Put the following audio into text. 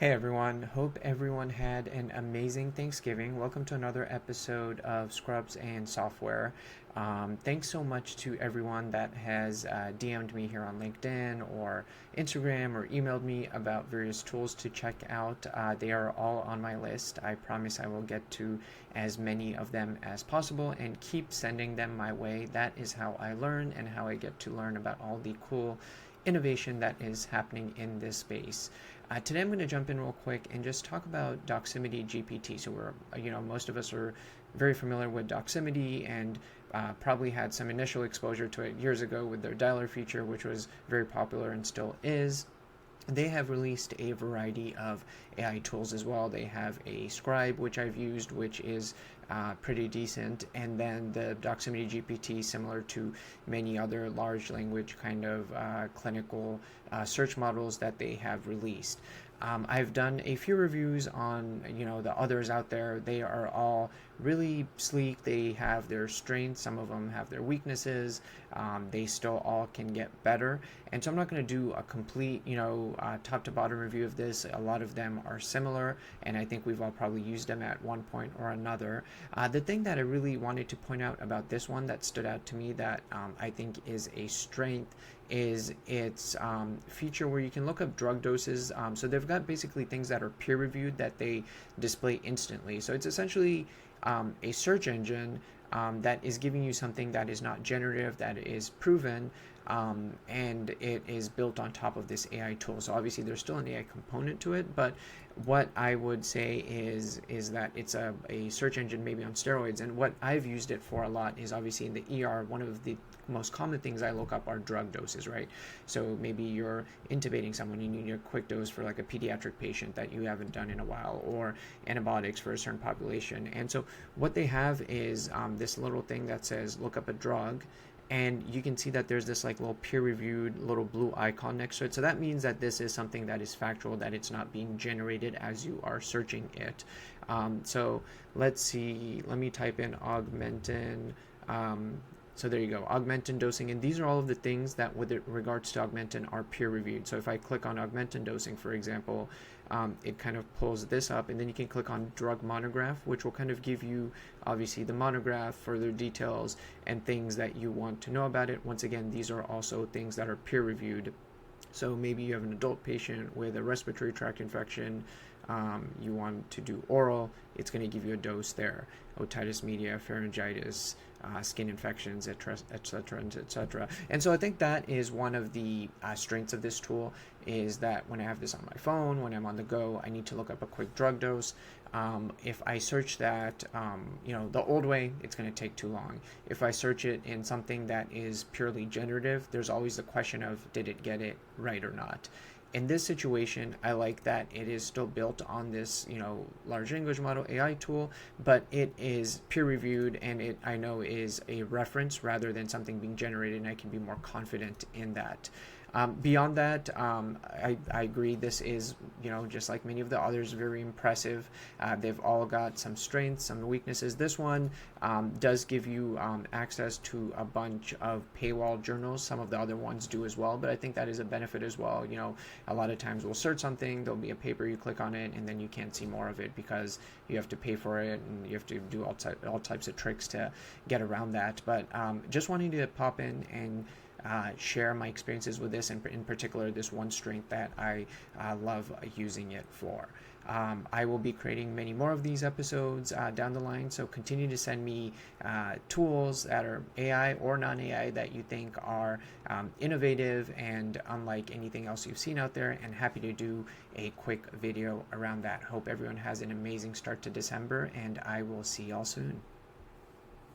Hey everyone, hope everyone had an amazing Thanksgiving. Welcome to another episode of Scrubs and Software. Thanks so much to everyone that has DM'd me here on LinkedIn or Instagram or emailed me about various tools to check out. They are all on my list. I promise I will get to as many of them as possible and keep sending them my way. That is how I learn and how I get to learn about all the cool innovation that is happening in this space. Today I'm going to jump in real quick and just talk about Doximity GPT. So most of us are very familiar with Doximity and probably had some initial exposure to it years ago with their dialer feature, which was very popular and still is. They have released a variety of AI tools as well. They have a scribe, which I've used, which is pretty decent, and then the Doximity GPT, similar to many other large language kind of clinical search models that they have released. I've done a few reviews on the others out there. They are all really sleek. They have their strengths. Some of them have their weaknesses. They still all can get better. And so I'm not going to do a complete top to bottom review of this. A lot of them are similar, and I think we've all probably used them at one point or another. The thing that I really wanted to point out about this one that stood out to me that I think is a strength is its feature where you can look up drug doses. So they've got basically things that are peer reviewed that they display instantly. So it's essentially a search engine that is giving you something that is not generative, that is proven, and it is built on top of this AI tool. So obviously there's still an AI component to it, but what I would say is that it's a search engine maybe on steroids. And what I've used it for a lot is obviously in the ER, one of the most common things I look up are drug doses, right? So maybe you're intubating someone, you need a quick dose for like a pediatric patient that you haven't done in a while, or antibiotics for a certain population. And so what they have is this little thing that says look up a drug, and you can see that there's this like little peer-reviewed little blue icon next to it. So that means that this is something that is factual, that it's not being generated as you are searching it. So let's see, let me type in augmentin. So there you go, augmentin dosing, and these are all of the things that with regards to augmentin are peer reviewed. So if I click on augmentin dosing, for example, it kind of pulls this up, and then you can click on drug monograph, which will kind of give you obviously the monograph, further details, and things that you want to know about it. Once again, these are also things that are peer reviewed. So maybe you have an adult patient with a respiratory tract infection, you want to do oral, it's going to give you a dose there. Otitis media, pharyngitis, skin infections, etc., etc., etc. And so I think that is one of the strengths of this tool, is that when I have this on my phone, when I'm on the go, I need to look up a quick drug dose. If I search that, the old way, it's going to take too long. If I search it in something that is purely generative, there's always the question of, did it get it right or not? In this situation, I like that it is still built on this, large language model AI tool, but it is peer reviewed, and it, I know, is a reference rather than something being generated, and I can be more confident in that. Beyond that, I agree, this is, just like many of the others, very impressive. They've all got some strengths, some weaknesses. This one does give you access to a bunch of paywall journals. Some of the other ones do as well, but I think that is a benefit as well. A lot of times we'll search something, there'll be a paper, you click on it, and then you can't see more of it because you have to pay for it, and you have to do all types of tricks to get around that. But just wanting to pop in and share my experiences with this, and in particular this one strength that I love using it for. I will be creating many more of these episodes down the line, so continue to send me tools that are AI or non-AI that you think are innovative and unlike anything else you've seen out there, and happy to do a quick video around that. Hope everyone has an amazing start to December, and I will see y'all soon.